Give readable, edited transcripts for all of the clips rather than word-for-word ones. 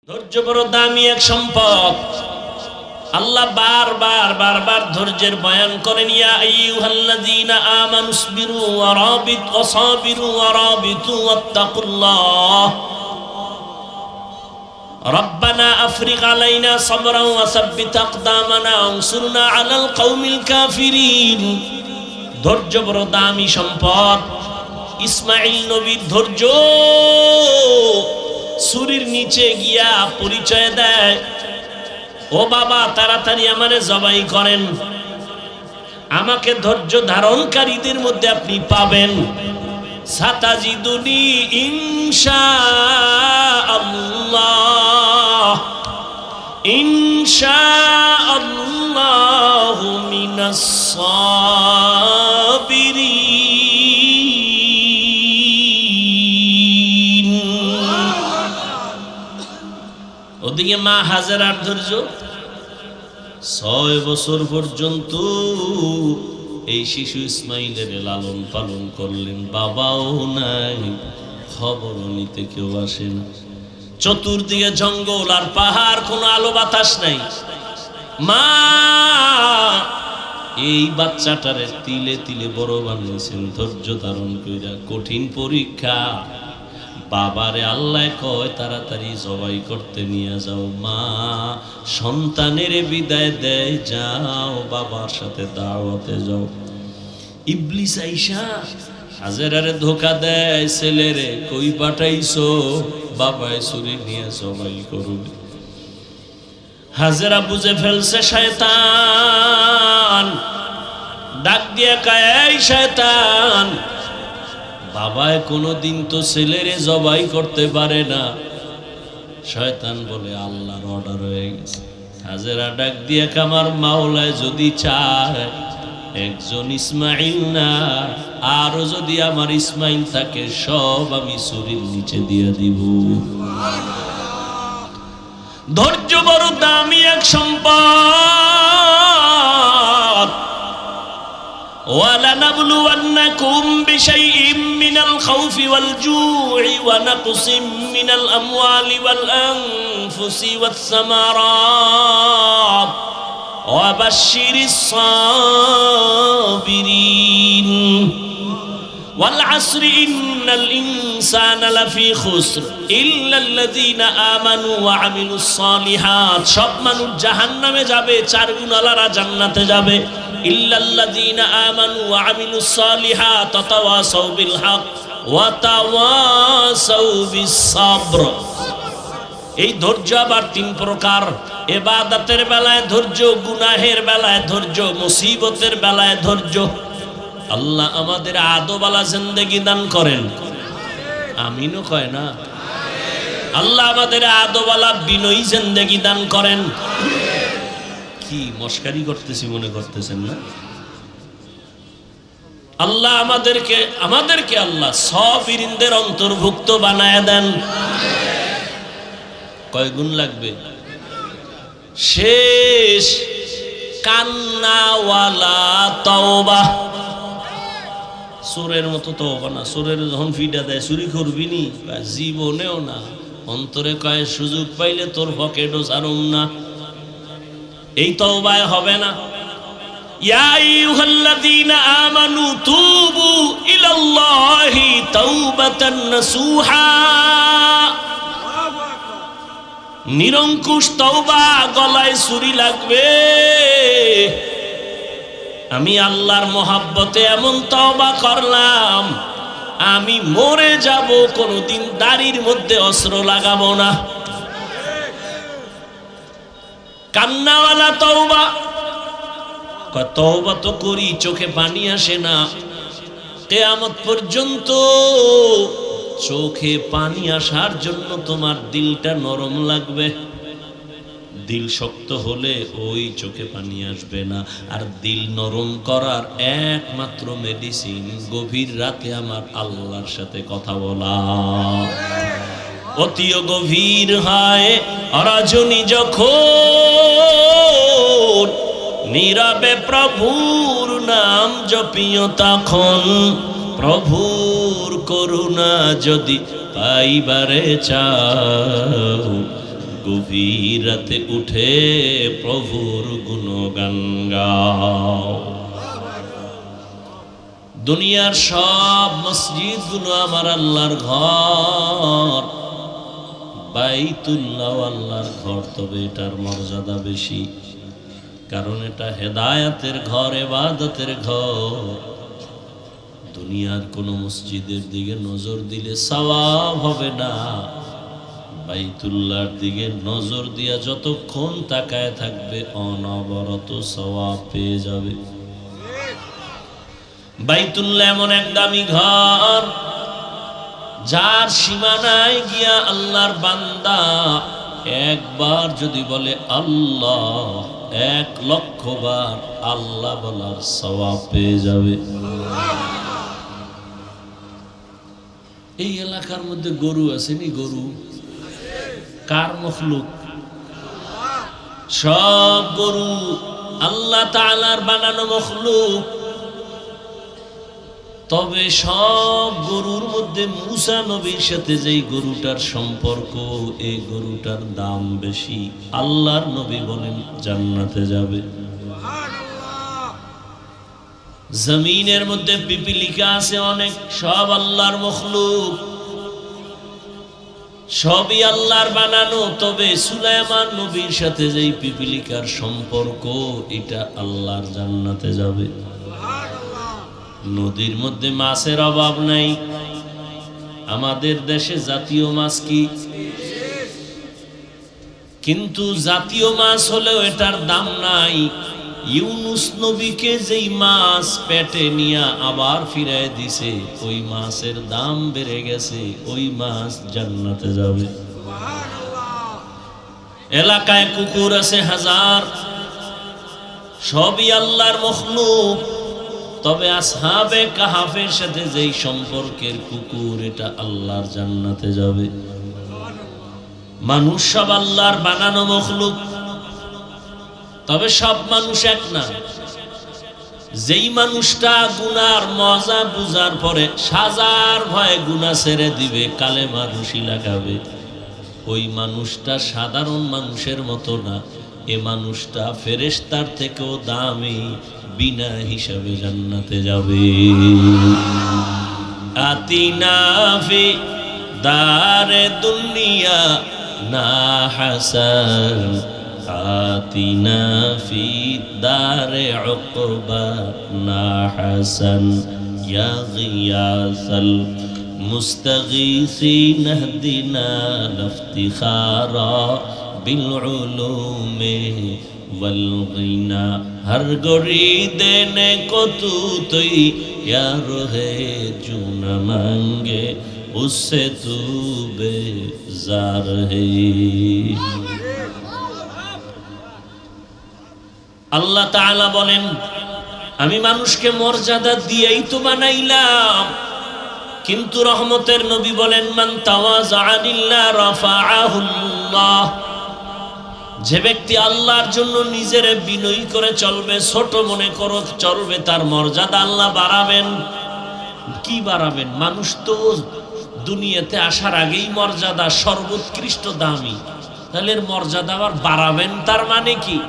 ধৈর্য বড় দামি এক সম্পদ। আল্লাহ বারবার ধৈর্যের বয়ান করেন, ইয়া আইয়ুহাল্লাযীনা আমানুসবিরু ওয়া রাবিতু ওয়া সাবিরু ওয়া রাবিতু ওয়াত্তাকুল্লাহ রব্বানা আফরিগ আলাইনা সাবরান ওয়া সাব্বিত আকদামানা ওয়ানসুরনা আলাল কওমিল কাফিরিন। ধৈর্য বড় দামি সম্পদ। ইসমাঈল নবীর ধৈর্য ছুরির নিচে গিয়া পরিচয় দেয়, ও বাবা তাড়াতাড়ি আমারে জবাই করেন, আমাকে ধৈর্য ধারণকারীদের মধ্যে আপনি পাবেন। সাতাজিদুনি ইনশাআল্লাহ ইনশাআল্লাহু মিনাস সাবিরিন। ওদিকে মা হাজেরার ধৈর্য 6 বছর পর্যন্ত এই শিশু ইসমাইলের লালন পালন করলেন, বাবাও নাই, খবরও নিতে কেউ আসে না। চতুর্দিকে জঙ্গল আর পাহাড়, কোনো আলো বাতাস নাই। মা এই বাচ্চাটারে তিলে তিলে বড় বানিয়েছেন ধৈর্য ধারণ কইরা। কঠিন পরীক্ষা। বাবারে আল্লাহ কয় তাড়াতাড়ি জবাই করতে নিয়ে যাও। মা সন্তানের বিদায় দেয়, যাও বাবার সাথে দাওয়াতে যাও। ইবলিস আইসা হাজেরারে ধোকা দেয়, ছেলেরে কই পাঠাইছো? বাবায় ছুরি নিয়ে জবাই করবে। হাজেরা বুঝে ফেলছে শয়তান, ডাক দিয়ে কয়, এই শয়তান, বাবায় কোনোদিন তো ছেলেরে জবাই করতে পারে না। শয়তান বলে, আল্লাহর অর্ডার হয়ে গেছে। হাজেরা ডাক দিয়ে আমার মাওলায় যদি চায় একজন ইসমাইল না, আরো যদি আমার ইসমাইল থাকে সব আমি ছুরির নিচে দিয়ে দিব। ধৈর্য বড় দামি এক সম্পদ। وَلَنَبْلُوَنَّكُمْ بِشَيْءٍ مِّنَ الْخَوْفِ وَالْجُوعِ وَنَقْصٍ مِّنَ الْأَمْوَالِ وَالْأَنفُسِ وَالثَّمَرَاتِ وَبَشِّرِ الصَّابِرِينَ وَالْعَصْرِ إِنَّ الْإِنسَانَ لَفِي خُسْرٍ إِلَّا الَّذِينَ آمَنُوا وَعَمِلُوا الصَّالِحَاتِ। সব মানুষ জাহান্নামে যাবে, 4 গুণওয়ালারা জান্নাতে যাবে। ইল্লাল্লাযীনা আমানু ওয়া আমিলুস সালিহাত ওয়া তাওয়াসাউ বিল হক ওয়া তাওয়াসাউ বিস সাবর। এই ধৈর্য আবার 3 প্রকার। ইবাদতের বেলায় ধৈর্য, গুনাহের বেলায় ধৈর্য, মুসিবতের বেলায় ধৈর্য। আল্লাহ আমাদের আদবালা জিন্দেগি দান করেন, আমিনও কয় না। আল্লাহ আমাদের আদবালা বিনয়ী জিন্দেগি দান করেন। কি মস্কারি করতেছি মনে করতেছেন না? আল্লাহ আমাদেরকে আল্লাহ সাবিরিনদের অন্তর্ভুক্ত বানায় দেন। কয় গুণ লাগবে? শেষ কান্নাওয়ালা তওবা। চোরের মতো তওবা না। চোরের যখন ফিডা দেয় চুরি করবি নি, জীবনেও না। অন্তরে কয় সুযোগ পাইলে তোর পকেটও ছাড়ুম না। এই তওবায় হবে না। ইয়া আইয়ুহাল্লাযীনা আমানু তুবু ইলাল্লাহি তাওবাতান নাসুহা। নিরঙ্কুশ তওবা, গলায় ছুরি লাগবে। আমি আল্লাহর মহব্বতে এমন তওবা করলাম, আমি মরে যাব, কোনোদিন দাড়ির মধ্যে অস্ত্র লাগাবো না। কান্নাওয়ালা তওবা। তওবা তো করি, চোখে পানি আসে না। কিয়ামত পর্যন্ত চোখে পানি আসার জন্য তোমার দিলটা নরম লাগবে। দিল শক্ত হলে ওই চোখে পানি আসবে না। আর দিল নরম করার একমাত্র মেডিসিন গভীর রাতে আমার আল্লাহর সাথে কথা বলা। অতিও গভীর হয় রজনী যখন, নীরবে প্রভুর নাম জপিও তখন। প্রভুর করুণা যদি পাইবারে চাও, গভীর রাতে উঠে প্রভুর গুণগান গাও। দুনিয়ার সব মসজিদ গুলো আমার আল্লাহর ঘর, বাইতুল্লাহ আল্লাহর ঘর, তবে এটার মর্যাদা বেশি, কারণ এটা হেদায়েতের ঘর, ইবাদতের ঘর। দুনিয়ার কোন মসজিদের দিকে নজর দিলে সওয়াব হবে না, বাইতুল্লাহর দিকে নজর দিয়া যতক্ষণ তাকায় থাকবে অনবরত সওয়াব পেয়ে যাবে। বাইতুল্লাহ এমন এক দামি ঘর, যার সীমানায় গিয়া আল্লাহর বান্দা একবার যদি বলে আল্লাহ, 1,00,000 বার আল্লাহ বলার সওয়াব পেয়ে যাবে। এই এলাকার মধ্যে গরু আসেনি? গরু কার মখলুক? সব গরু আল্লাহ তাআলার বানানো মখলুক। তবে সব গরুর মধ্যে মুসা নবীর সাথে যেই গরুটার সম্পর্ক, এই গরুটার দাম বেশি। আল্লাহর নবী বলেন জান্নাতে যাবে। জমিনের মধ্যে পিপিলিকা আছে অনেক, সব আল্লাহর মখলুক, সবই আল্লাহর বানানো। তবে সুলাইমান নবীর সাথে যেই পিপিলিকার সম্পর্ক, এটা আল্লাহর জান্নাতে যাবে। নদীর মধ্যে মাছের অভাব নাই। আমাদের দেশে জাতীয় মাছ কি? কিন্তু জাতীয় মাছ হলেও এটার দাম নাই। ইউনুস নবীকে যেই মাছ পেটে নিয়ে আবার ফিরায় দিছে, ওই মাছের দাম বেড়ে গেছে, ওই মাছ জান্নাতে যাবে। এলাকায় কুকুর আছে হাজার, সবই আল্লাহর মখলুক। তবে আসহাবে কাহাফের সাথে যেই সম্পর্কের কুকুর, এটা আল্লাহর জান্নাতে যাবে। মানুষ সব আল্লাহর বানানো মখলুক, তবে সব মানুষ এক না। যেই মানুষটা গুনার মজা বুঝার পরে সাজার ভয়ে গুনাহ ছেড়ে দিবে, কালেমা রশি লাগাবে, ওই মানুষটা সাধারণ মানুষের মতো না। এ মানুষটা ফেরেশতার থেকেও দামি, বিনা হিসাবে জান্নাতে যাবে। আতিনা ফি দারে দুনিয়া না হাসান, আতিনা ফি দারে উকবা না হাসান, ইয়া গিয়াসাল মুস্তাগীসিন ইহদিনা লিফতিখারা বিল উলুমি वल गिना। हर गोरी देने को तू तैयार है, जो न मांगे उससे तू बेजार है। আল্লাহ তাআলা বলেন, আমি মানুষকে মর্যাদা দিয়েই তো বানাইলাম। কিন্তু রহমতের নবী বলেন, মান তাওয়াযা লিল্লাহ রাফাআহুল্লাহ। যে ব্যক্তি আল্লাহর জন্য নিজের বিনয়ী করে চলবে, ছোট মনে করে চলবে, তার মর্যাদা আল্লাহ বাড়াবেন। কি বাড়াবেন? মানুষ তো দুনিয়াতে আসার আগেই মর্যাদা সর্বোৎকৃষ্ট দামি, তাহলে এর মর্যাদা আবার বাড়াবেন, তার মানে কি?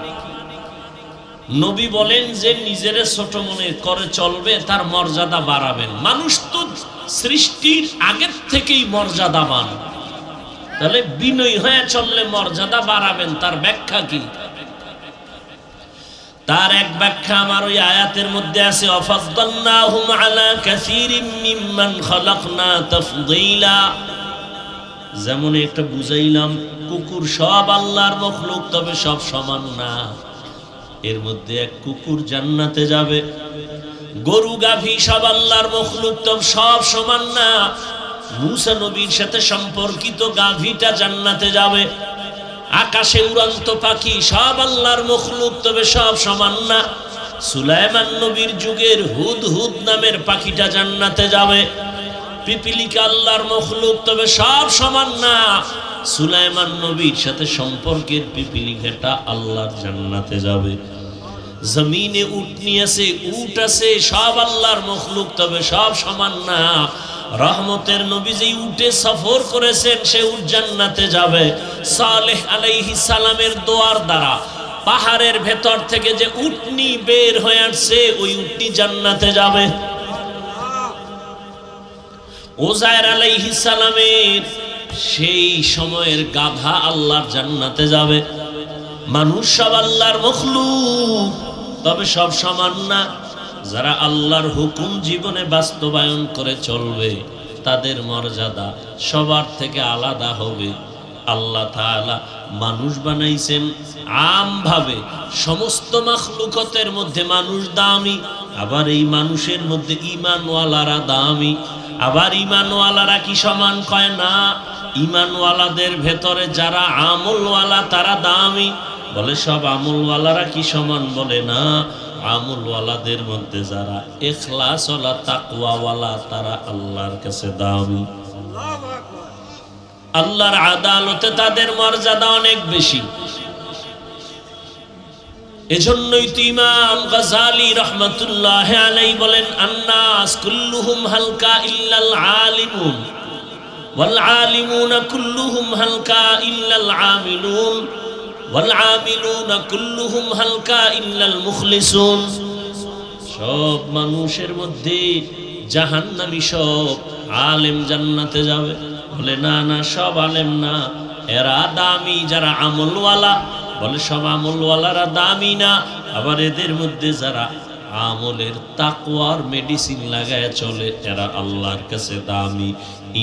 নবী বলেন যে নিজের ছোট মনে করে চলবে, তার মর্যাদা বাড়াবেন। মানুষ তো সৃষ্টির আগের থেকেই মর্যাদাবান, তাহলে বিনয়ী হয়ে চললে মর্যাদা বাড়াবেন, তার ব্যাখ্যা কি? তার এক ব্যাখ্যা আমার ওই আয়াতের মধ্যে আছে, আফাদদালনাহুম আলা কাসীরিম মিম্মান খালাকনা তাফদীলা। যেমন একটা বুঝাইলাম, কুকুর সব আল্লাহর মখলুক, তবে সব সমান না। এর মধ্যে এক কুকুর জান্নাতে যাবে। গরু গাভী সব আল্লাহর মখলুক, তবে সব সমান না। মুসা নবীর সাথে সম্পর্কিত গাভীটা জান্নাতে যাবে। আকাশে উড়ন্ত পাখি সব আল্লাহর মখলুক, তবে সব সমান না। সুলাইমান নবীর যুগের হুদহুদ নামের পাখিটা জান্নাতে যাবে। পিপিলিকা আল্লাহর মখলুক, তবে সব সমান না। সুলাইমান নবীর সাথে সম্পর্কের পিপিলিকাটা আল্লাহর জান্নাতে যাবে। জমিনে উটনি আছে, উট আছে, সব আল্লাহর মখলুক, তবে সব সমান না। রহমতের নবী যেই উটে সফর করেছেন সে উট জান্নাতে যাবে। সালেহ আলাইহিস সালামের দোয়ার দ্বারা পাহাড়ের ভেতর থেকে যে উটনি বের হয়ে আসছে ওই উটনি জান্নাতে যাবে। ওজায়ের আলাইহিস সালামের সেই সময়ের গাধা আল্লাহর জান্নাতে যাবে। মানুষ সব আল্লাহর মখলুক, তবে সব সমান না। যারা আল্লাহর হুকুম জীবনে বাস্তবায়ন করে চলবে তাদের মর্যাদা সবার থেকে আলাদা হবে। আল্লাহ তাআলা মানুষ বানাইছেন আমভাবে, সমস্ত মাখলুকতের মধ্যে মানুষ দামি, আবার এই মানুষের মধ্যে ঈমানওয়ালারা দামি। আবার ঈমানওয়ালারা কি সমান? কয় না। ঈমানওয়ালাদের ভেতরে যারা আমলওয়ালা তারা দামি। বলে সব আমলওয়ালারা কি সমান? বলে না। আমলওয়ালাদের মধ্যে যারা ইখলাসওয়ালা তাকওয়াওয়ালা তারা আল্লাহর কাছে দামি। আল্লাহর আদালতে তাদের মর্যাদা অনেক বেশি। এজন্যই তো ইমাম গাযালি রাহমাতুল্লাহ আলাইহি বলেন, আন্নাস কুল্লুহুম হালকা ইল্লাল আলিমুন ওয়াল আলিমুনা কুল্লুহুম হালকা ইল্লাল আমিলুন ওয়াল আমিলুনা কুল্লুহুম হালকা ইল্লাল মুখলিসুন। সব মানুষের মধ্যে জাহান্নামী, সব আলেম জান্নাতে যাবে। বলে না না, সব আলেম না, এরা দামি যারা আমলওয়ালা। বলে সব আমলওয়ালারা দামি না, আবার এদের মধ্যে যারা আমলের তাকওয়ার মেডিসিন লাগায় চলে এরা আল্লাহর কাছে দামি।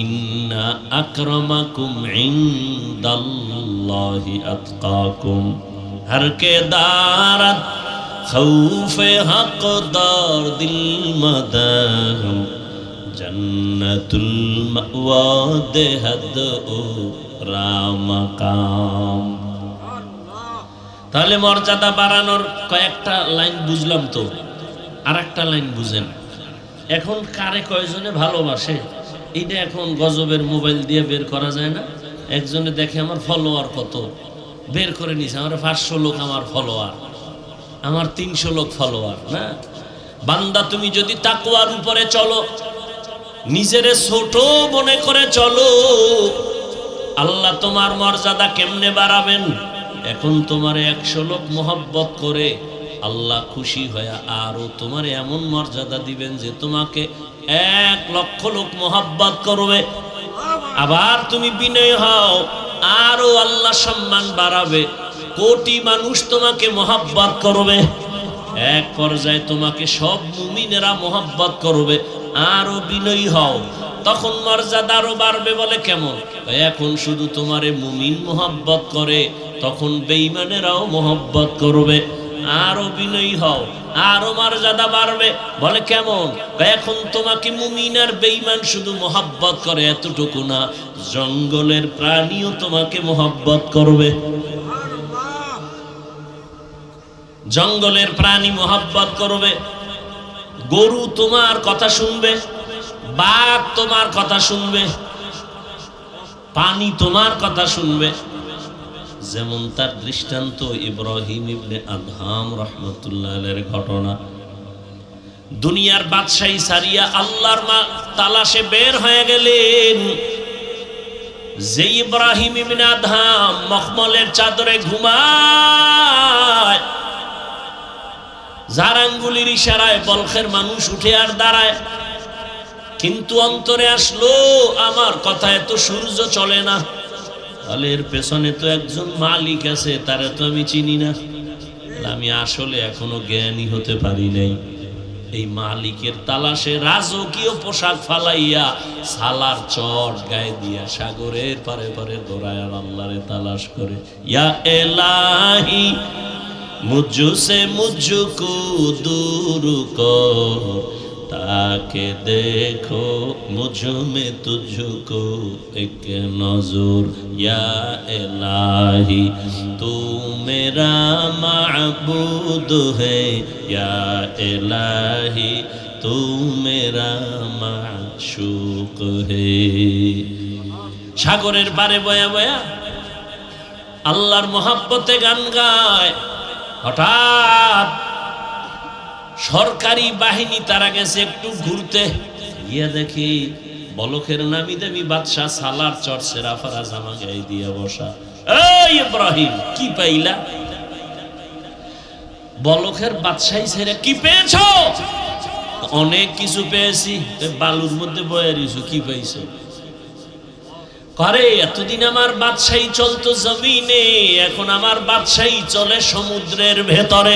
ইন্না আকরামাকুম ইনদাল্লাহি আতকাকুম। হর কে দারাত খৌফে হকদার দিল মদহু জন্নতুল মাওয়া দেহদ ও রামাকাম। তাহলে মর্যাদা বাড়ানোর কয়েকটা লাইন বুঝলাম, তো আর একটা লাইন বুঝেন। এখন কারে কয়জনে ভালোবাসে এইটা এখন গজবের মোবাইল দিয়ে বের করা যায় না। একজনে দেখে আমার ফলোয়ার কত, বের করে নিছে আমার 500 লোক আমার ফলোয়ার, আমার 300 লোক ফলোয়ার। না বান্দা, তুমি যদি তাকওয়ার উপরে চলো, নিজেরে ছোট মনে করে চলো, আল্লাহ তোমার মর্যাদা কেমনে বাড়াবেন। এখন তোমারে 100 লোক মোহাব্বত করে আল্লাহ খুশি হয়ে আরো তোমারে এমন মর্যাদা দিবেন যে তোমাকে 1 লক্ষ লোক মোহাব্বত করবে। আবার তুমি বিনয় হও, আরো আল্লাহ সম্মান বাড়াবে, কোটি মানুষ তোমাকে মোহাব্বত করবে। এক পর্যায়ে তোমাকে সব মুমিনেরা মোহাব্বত করবে। আরো বিনয়ী হও, তখন মর্যাদা আরো বাড়বে। বলে কেমন? এখন শুধু তোমারে মুমিন মোহাব্বত করে, তখন বেঈমানেরাও মোহাব্বত করবে। আরো বিনয়ী হও, আরো মর্যাদা বাড়বে। বলে কেমন? এখন তোমাকে মুমিন আর বেঈমান শুধু মোহাব্বত করে এতটুকু না, জঙ্গলের প্রাণীও তোমাকে মোহাব্বত করবে। জঙ্গলের প্রাণী মোহাব্বত করবে। গরু তোমার কথা শুনবে, বাঘ তোমার কথা শুনবে, পানি তোমার কথা শুনবে। যেমন তার দৃষ্টান্ত ইব্রাহিম ইবনে আদহাম রাহমাতুল্লাহ আলাইহির ঘটনা। দুনিয়ার বাদশাহী সারিয়া আল্লাহর তালাশে বের হয়ে গেলেন। যে ইব্রাহিম ইবনে আদহাম মখমলের চাদরে ঘুমায়, যার আঙ্গুলির ইশারায় বলখের মানুষ উঠে আর দাঁড়ায়, কিন্তু অন্তরে আসলো আমার কথায় তো সূর্য চলে না। তাহলে এর পেছনে তো একজন মালিক আছে, তারা তো আমি চিনি না। আমি আসলে এখনো জ্ঞানী হতে পারি নাই। এই মালিকের তালাশে রাজকীয় পোশাক ফালাইয়া সালার চট গায়ে দিয়া সাগরের পারে পারে দৌড়ায় আর আল্লাহরে তালাশ করে। ইয়া এলাহি মুঝসে মুঝকো দূর কর, তাকে দেখো মুঝ মে তুঝকো এক নজর। ইয়া ইলাহি তু মেরা মাবুদ है, या इलाही तू मेरा माशूक है। সাগরের পারে বয়া বয়া আল্লাহর মোহাব্বতে গান গায়। হঠাৎ সরকারি বাহিনী তারা গেছে একটু ঘুরতে, গিয়ে দেখি বলখের নামি দামি বাদশাহ সালার চর্চেরা ফারা জামা গায়ে দিয়ে বসা। এই ইব্রাহিম কি পাইলা? বলখের বাদশাহী ছেড়ে কি পেয়েছো? অনেক কিছু পেয়েছি। বালুর মধ্যে বয়ে রইছো, কি পাইছো? করে এতদিন আমার বাদশাহী চলতো জমিনে, এখন আমার বাদশাহী চলে সমুদ্রের ভেতরে।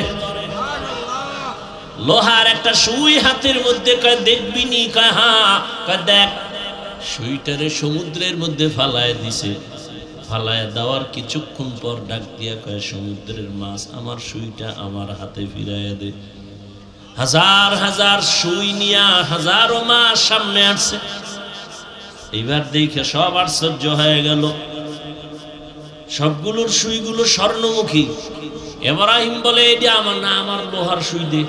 লোহার একটা সুই হাতের মধ্যে, কয় দেখবি নি? কয় হ্যাঁ। কয় দেখ। সুইটারে সমুদ্রের মধ্যে ফালায় দিছে। ফালায় দেওয়ার কিছুক্ষণ পর ডাক দিয়া কয়, সমুদ্রের মাছ, আমার সুইটা আমার হাতে ফিরাইয়া দে। হাজার হাজার সুই নিয়া হাজারো মাছ সামনে আসছে। এইবার দেখে সব আশ্চর্য হয়ে গেল। সবগুলোর সুইগুলো স্বর্ণমুখী। ইব্রাহিম বলে, এটা আমার না, আমার লোহার সুই দে,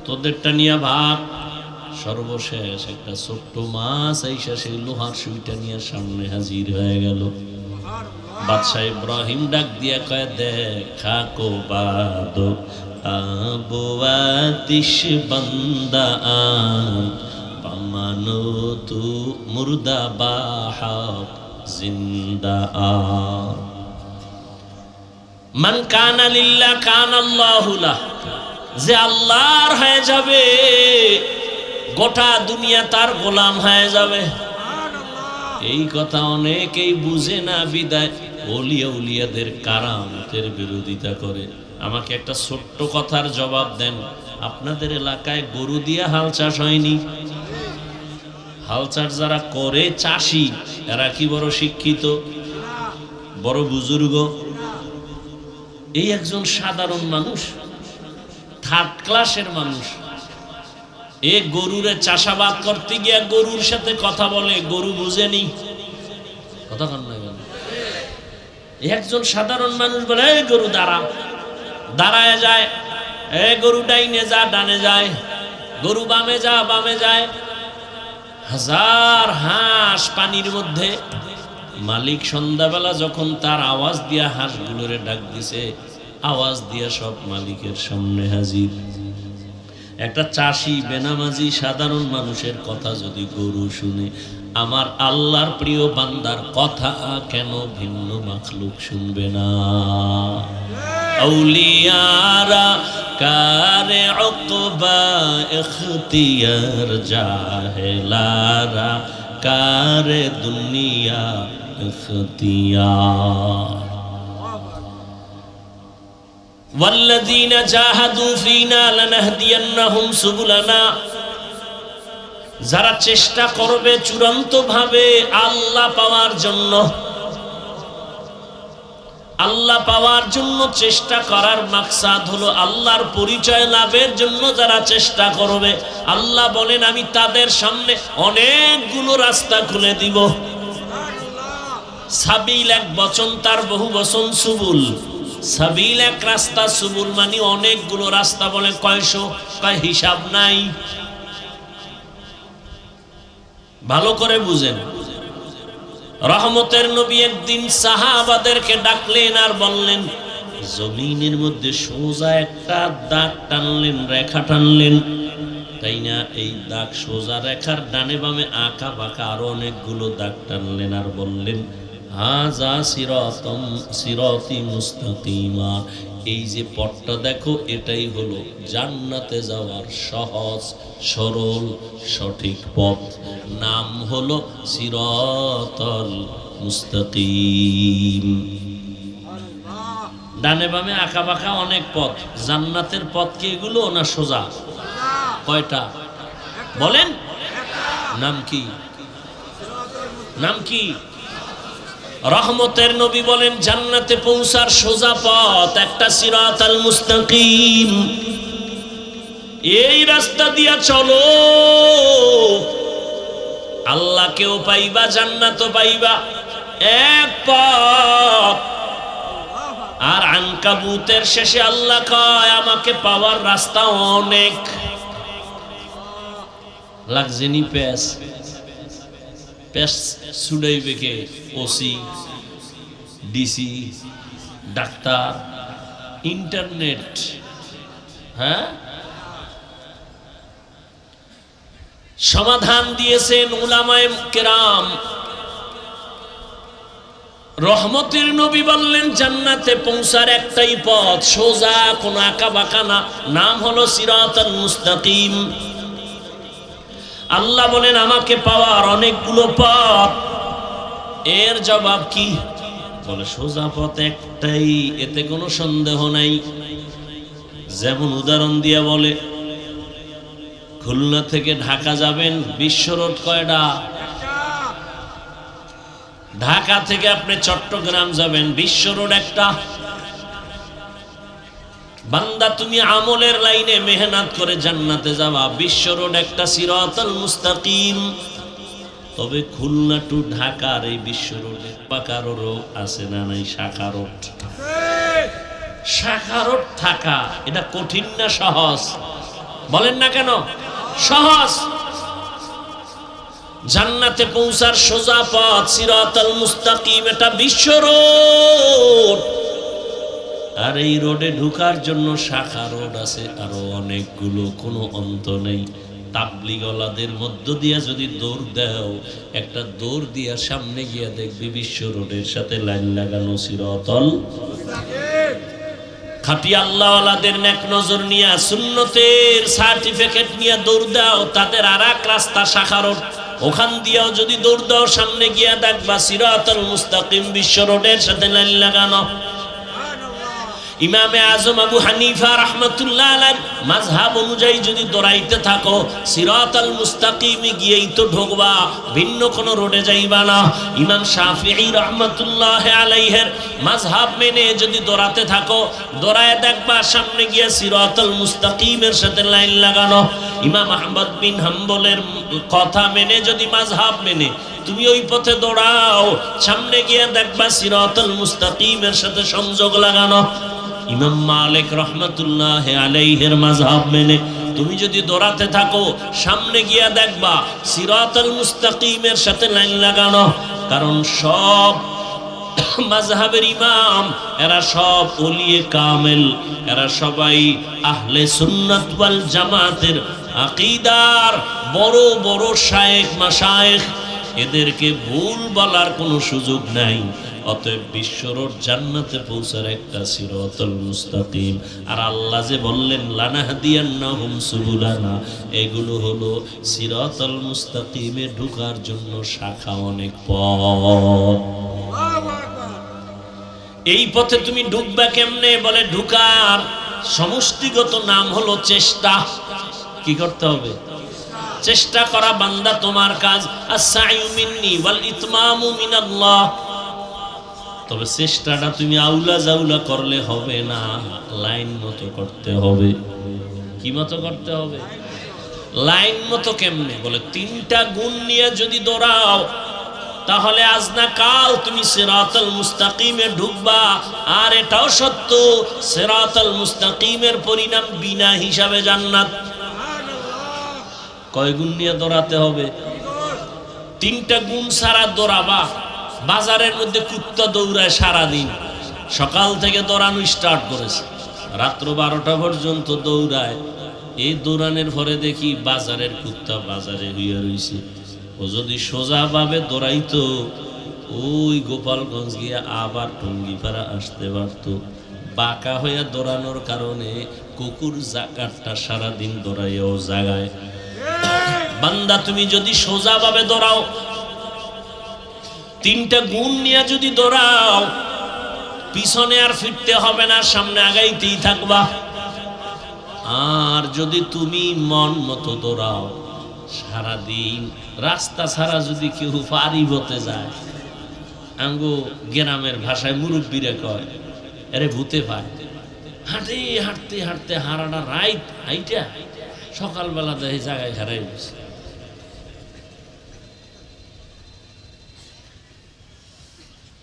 তোদেরটা নিয়ে ভাগ। সর্বশেষ একটা ছোট্ট মাছ আইসা সেই লোহার সুইটা নিয়ে সামনে হাজির হয়ে গেল। বাদশাহ ইব্রাহিম ডাক দিয়া কয়, দেখা কো বাদো আবো আতিশ বান্দা পামানো তু মুর্দা বাহাক জিন্দা আ। মান কানা লিল্লাহ কানা আল্লাহু লাহ। যে আল্লাহর হয়ে যাবে, গোটা দুনিয়া তার গোলাম হয়ে যাবে। এই কথা অনেকেই বুঝে না, বিদায় ওলিয়া উলিয়াদের কারামতের বিরোধিতা করে। আমাকে একটা ছোট্ট কথার জবাব দেন, আপনাদের এলাকায় গরু দিয়া হাল চাষ হয়নি? হাল চাষ যারা করে চাষি, এরা কি বড় শিক্ষিত, বড় বুজুর্গ? এই একজন সাধারণ মানুষ, থার্ড ক্লাসের মানুষ, এ গরুরে চাষাবাদ করতে গিয়া গরুর সাথে কথা বলে, গরু বুঝেনি কথা। কন না কেন? একজন সাধারণ মানুষ বলে, এই গরু দাঁড়া, দাঁড়ায় যায়। এ গরু ডাইনে যা, ডানে যায়। গরু বামে যা, বামে যায়। হাজার হাঁস পানির মধ্যে। মালিক সন্ধ্যাবেলা যখন তার আওয়াজ দিয়া হাঁসগুলোরে ডাক দিছে, আওয়াজ দিয়া সব মালিকের সামনে হাজির। একটা চাষি বেনামাজি সাধারণ মানুষের কথা যদি গরু শুনে, আমার আল্লাহর প্রিয় বান্দার কথা কেন ভিন্ন মাখলুক শুনবে না? আউলিয়ারা কারে উকবা ইখতিয়ার, জাহেলারা কারে দুনিয়া ইখতিয়ার। والذين جاهدوا فينا لنهدينهم سبلنا। যারা চেষ্টা করবে চূড়ান্ত ভাবে আল্লাহ পাওয়ার জন্য, আল্লাহ পাওয়ার জন্য চেষ্টা করার মাকসাদ হলো আল্লাহর পরিচয় লাভের জন্য যারা চেষ্টা করবে, আল্লাহ বলেন আমি তাদের সামনে অনেকগুলো রাস্তা খুলে দিব। সাবিল এক বচন, তার বহু বচন সুবুল। সাবিল এক রাস্তা, সুবুল মানে অনেকগুলো রাস্তা। বলে কয়শো? কয় হিসাব নাই। ভালো করে বুঝেন। রহমতের নবী একদিন সাহাবাদেরকে ডাকলেন আর বললেন, জমিনের মধ্যে সোজা একটা দাগ টানলেন, রেখা টানলেন, তাই না? এই দাগ সোজা রেখার ডানে বামে আঁকা বাঁকা আরো অনেকগুলো দাগ টানলেন আর বললেন, হাজা সিরাতাম সিরাতি মুস্তাকিমা। এই যে পথটা দেখো, এটাই হলো জান্নাতে যাওয়ার সহজ সরল সঠিক পথ। নাম হলো সিরাতাল মুস্তাকিম। ডানে বামে আঁকা বাঁকা অনেক পথ। জান্নাতের পথ কি এগুলো না সোজা? কয়টা বলেন? নাম কি? নাম কি? রহমতের নবী বলেন, জান্নাতে পৌঁছার সোজা পথ একটা সিরাতাল মুস্তাকিম। এই রাস্তা দিয়া চলো, আল্লাহকেও পাইবা, জান্নাতও পাইবা। এক পথ। আর আনকাবুতের শেষে আল্লাহ কয়, আমাকে পাওয়ার রাস্তা অনেক। লাগজেনি পেস পেস ছুড়াইবে কে? ওসি, ডিসি, ডাক্তার, ইন্টারনেট। হ্যাঁ, সমাধান দিয়েছেন উলামায়ে কেরাম। রহমতের নবী বললেন জান্নাতে পৌঁছার একটাই পথ, সোজা, কোনো আঁকা বাঁকা না, নাম হলো সিরাতাল মুস্তাকিম। আল্লাহ বলেন আমাকে পাওয়ার অনেকগুলো পথ। এর জবাব কি? বলে সোজা পথ একটাই, এতে কোনো সন্দেহ নাই। যেমন উদাহরণ দিয়ে বলে, খুলনা থেকে ঢাকা যাবেন, বিশ্ব রোড কয়টা? ঢাকা থেকে আপনি চট্টগ্রাম যাবেন, বিশ্ব রোড একটা। বান্দা তুমি আমলের লাইনে মেহনত করে জান্নাতে যাবা, বিশ্ব রোড একটা, সিরাতাল মুস্তাকিম। তবে খুলনা টু ঢাকার এই বিশ্ব রোডে পাকা রোড আছে না নাই? শাখা রোড। শাখা রোড থাকা এটা কঠিন না সহজ? বলেন না কেন সহজ? জান্নাতে পৌঁছার সোজা পথ সিরাতাল মুস্তাকিম, এটা বিশ্ব রোড। আর এই রোডে ঢোকার জন্য শাখা রোড আছে আরো অনেকগুলো, কোনো অন্ত নেই। তাবলিগওয়ালাদের মধ্য দিয়া যদি দৌড় দাও, একটা দৌড় দিয়া সামনে গিয়া দেখবি বিশ্ব রোডের সাথে লাইন লাগানো সিরাতাল মুস্তাকিম। খাঁটি আল্লাহওয়ালাদের নেক নজর নিয়া, সুন্নতের সার্টিফিকেট নিয়ে দৌড় দাও, তাদের আর এক রাস্তা শাখা রোড, ওখান দিয়েও যদি দৌড় দাও সামনে গিয়া দেখবা সিরাতাল মুস্তাকিম বিশ্ব রোডের সাথে লাইন লাগানো। ইমামে আজম আবু হানিফা রাহমাতুল্লাহ আলাইহি মাযহাব অনুযায়ী যদি দৌড়াইতে থাকো, সিরাতাল মুস্তাকিমে গিয়েই তো ঢোকবা, ভিন্ন কোনো রোডে যাইবা না। ইমাম শাফিঈ রাহমাতুল্লাহ আলাইহির মাযহাব মেনে যদি দৌড়াতে থাকো, দৌড়ায় দেখবা সামনে গিয়ে সিরাতাল মুস্তাকিমের সাথে লাইন লাগানো। ইমাম আহমদ বিন হাম্বলের কথা মেনে যদি, মাযহাব মেনে তুমি ওই পথে দৌড়াও, সামনে গিয়ে দেখবা সিরাতাল মুস্তাকিমের সাথে সংযোগ লাগানো। ইমাম মালিক রাহমাতুল্লাহ আলাইহির মাযহাব মেনে তুমি যদি দৌড়াতে থাকো, সামনে গিয়া দেখবা সিরাতাল মুস্তাকিমের সাথে লাইন লাগানো। কারণ সব মাযহাবের ইমাম এরা সব ওলিয়ে কামেল, এরা সবাই আহলে সুন্নাত ওয়াল জামাতের আকীদার বড় বড় শায়েখ মাশায়েখ, এদেরকে ভুল বলার কোনো সুযোগ নাই। অতএব বিশ্ব রোড জান্নাতে পৌঁছার একটা সিরাতাল মুস্তাকিম। আর আল্লাহ যে বললেন লানাহদিয়ান্নাহুম সুবুলানা, এগুলো হলো সিরাতাল মুস্তাকিমে ঢোকার জন্য শাখা অনেক পথ। এই পথে তুমি ঢুকবা কেমনে? বলে ঢুকার সমষ্টিগত নাম হলো চেষ্টা। কি করতে হবে? চেষ্টা করা বান্দা তোমার কাজ। আস-সাইয়ু মিন্নি ওয়াল ইতমামু মিনাল্লাহ। তবে চেষ্টাটা তুমি আউলা জাউলা করলে হবে না, লাইন মতো করতে হবে। কি মতো করতে হবে? লাইন মতো কেমনে? বলে তিনটা গুণ নিয়ে যদি দৌড়াও, তাহলে আজ না কাল তুমি সিরাতাল মুস্তাকিমে ঢুকবা। আর এটাও সত্য, সিরাতাল মুস্তাকিমের পরিণাম বিনা হিসাবে জান্নাত। কয় গুণ নিয়ে দৌড়াতে হবে? তিনটা গুণ ছাড়া দৌড়াবা। বাজারের মধ্যে কুত্তা দৌড়ায় সারাদিন, সকাল থেকে দৌড়ানো স্টার্ট করেছে, রাত্র 12টা পর্যন্ত দৌড়ায়। এই দৌড়ানোর পরে দেখি বাজারের কুত্তা বাজারে হইয়া রইছে। ও যদি সোজা ভাবে দৌড়াইতো, ওই গোপালগঞ্জ গিয়া আবার টঙ্গিপাড়া আসতে পারত। বাঁকা হইয়া দৌড়ানোর কারণে কুকুর জাকাতটা সারাদিন দৌড়াইয়াও জাগায়। বান্দা তুমি যদি সোজা ভাবে দৌড়াও, তিনটা গুণ নিয়ে যদি দৌড়াও, পিছনে আর ফিরতে হবে না, সামনে আগাইতেই থাকবা। আর যদি তুমি মন মতো দৌড়াও, সারাদিন রাস্তা ছাড়া যদি কেউ পারি হতে যায়, আঙ্গো গ্রামের ভাষায় মুরব্বীরা কয় আরে ভূতে পায়। হাঁটে হাঁটতে হাঁটতে হারাটা রাইট হাইটা সকালবেলা দেখে জায়গায় হারাই গেছে।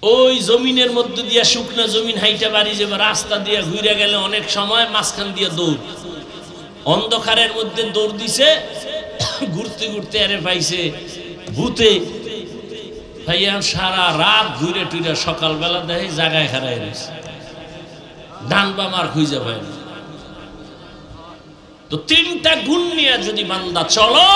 ওই জমিনের মধ্যে দিয়া, শুকনা জমিন হাইটা বাড়ি যাবে, রাস্তা দিয়ে ঘুরে গেলে অনেক সময় মাঝখান দিয়ে দৌড়, অন্ধকারের মধ্যে দৌড় দিছে, ঘুরতে ঘুরতে আরে পাইছে ভূতে। ভাইয়া সারা রাত ঘুরে টুরে সকালবেলা দেখে জায়গায় হারাই রয়েছে, ডান বাম আর খুঁজে পায় না। তো তিনটা গুণ নিয়ে যদি বান্দা চলো,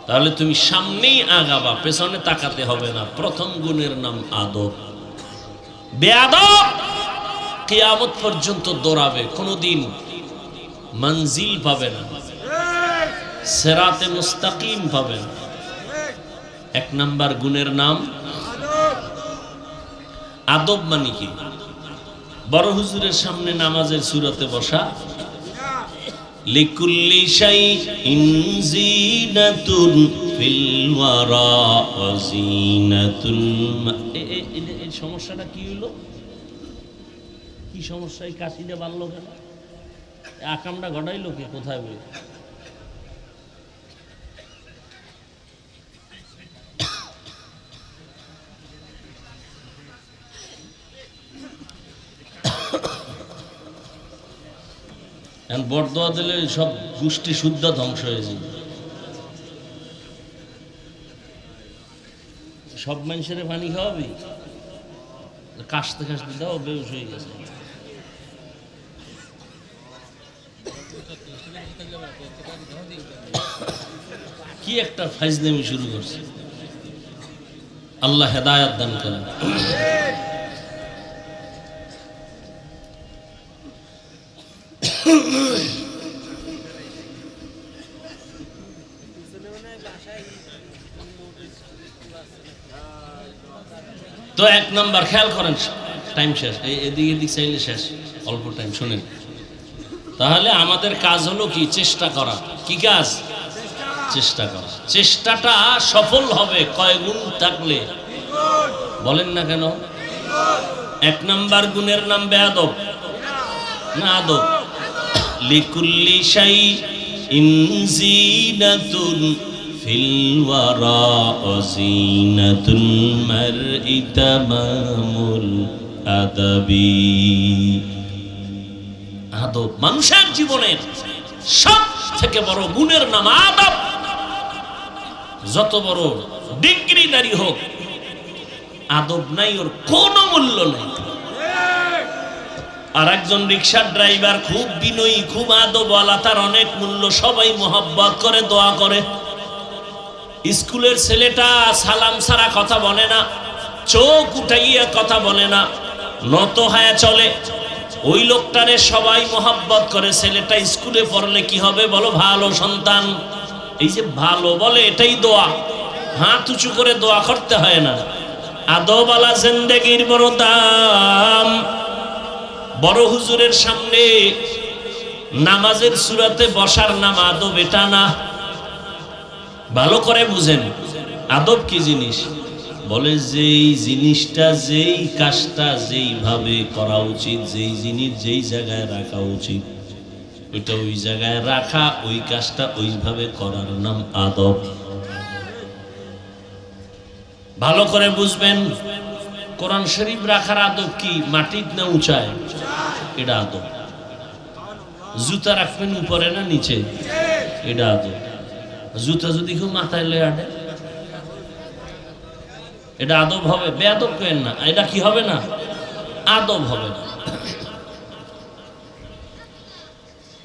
তাহলে তুমি সামনেই আগাবা, পেছনে তাকাতে হবে না। প্রথম গুণের নাম আদব। বেয়াদব কিয়ামত পর্যন্ত দৌড়াবে, কোনোদিন মঞ্জিল পাবে না, সিরাতে মুস্তাকিম পাবে না। এক নাম্বার গুণের নাম আদব। মানে কি? বড় হুজুরের সামনে নামাজের সূরাতে বসা। লিকুল্লি শাইইন জিনাতুন ফিল ওয়ারা ওয়া জিনাতুল। এই সমস্যাটা কি হলো? কি সমস্যা? এই কাশিটা বাড়লো কেন? আকামটা ঘটাইলো কে? কোথায় বই? বরদোয়া দিলে সব গোষ্ঠী শুদ্ধ ধ্বংস হয়ে যাবে। সব মানুষের পানি খাওয়াবি? কাশতে কাশতে দাও, বেউস হয়ে গেছে। কি একটা ফাইজলামি শুরু করছে। আল্লাহ হেদায়েত দান করেন। তো এক নাম্বার খেয়াল করেন, টাইম শেষ। এদিকে এদিক চাইলে শেষ, অল্প টাইম শুনেন। তাহলে আমাদের কাজ হলো কি? চেষ্টা করা। কি কাজ? চেষ্টা করা। চেষ্টাটা সফল হবে কয় গুণ থাকলে? বলেন না কেন? এক নাম্বার গুণের নাম বেয়াদব না আদব। লিকুল্লি শাইইন জিনাতুন ফিল ওয়ারা ওয়া জিনাতুল মারই তামামুল আদাবি। আদব মানুষের জীবনের সব থেকে বড় গুণের নাম আদব। যত বড় ডিগ্রিধারী হোক, আদব নাই ওর কোনো মূল্য নেই। আর একজন রিকশার ড্রাইভার খুব বিনয়ী, খুব আদবওয়ালা, তার অনেক মূল্য। সবাই মোহাব্বত করে, দোয়া করে। স্কুলের ছেলেটা সালাম ছাড়া কথা বলে না, চোখ উঠাইয়া কথা বলে না, নত হয়ে চলে। ওই লোকটারে সবাই মোহাব্বত করে। ছেলেটা স্কুলে পড়লে কি হবে বলো? ভালো সন্তান। এই যে ভালো বলে, এটাই দোয়া। হাত উঁচু করে দোয়া করতে হয় না। আদবওয়ালা জিন্দেগির বড় দাম। বড় হুজুরের সামনে নামাজের সূরাতে বসার নাম আদব, এটা না। ভালো করে বুঝেন আদব কি জিনিস। বলে যেই জিনিসটা, যেই কাজটা যেইভাবে করা উচিত, যেই জিনিস যেই জায়গায় রাখা উচিত, ওইটা ওই জায়গায় রাখা, ওই কাজটা ওইভাবে করার নাম আদব। ভালো করে বুঝবেন। কোরআন শরীফ রাখার আদব কি? মাটির না উঁচায়? এটা আদব। জুতা রাখবেন উপরে না নিচে? এটা আদব। জুতা যদি কেউ মাথায় লয়ে আটে, এটা আদব হবে? বেয়াদব কেন না? এটা কি হবে না? আদব হবে না।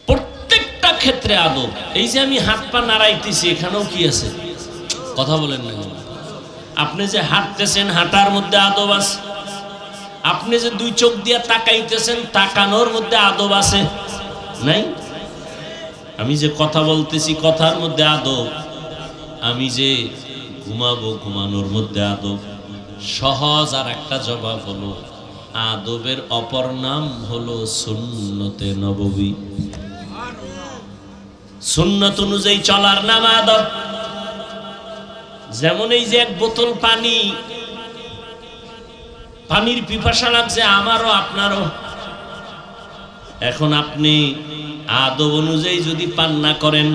প্রত্যেকটা ক্ষেত্রে আদব। এই যে আমি হাত পা নাড়াইতেছি, এখানেও কি আছে? কথা বলেন না। আপনি যে হাঁটতেছেন, হাঁটার মধ্যে আদব আছে। আপনি যে দুই চোখ দিয়ে তাকাইতেছেন, তাকানোর মধ্যে আদব আছে নাই? আমি যে কথা বলতেছি, কথার মধ্যে আদব। আমি যে ঘুমাবো, ঘুমানোর মধ্যে আদব। সহজ আর একটা জবাব হলো, আদবের অপর নাম হলো সুন্নতে নববী। সুন্নত অনুযায়ী চলার নাম আদব। যেমন এই যে এক বোতল পানি, পানির পিপাসা লাগছে আমারও আপনারও। এখন আপনি আদব অনুযায়ী যদি পান না করেন,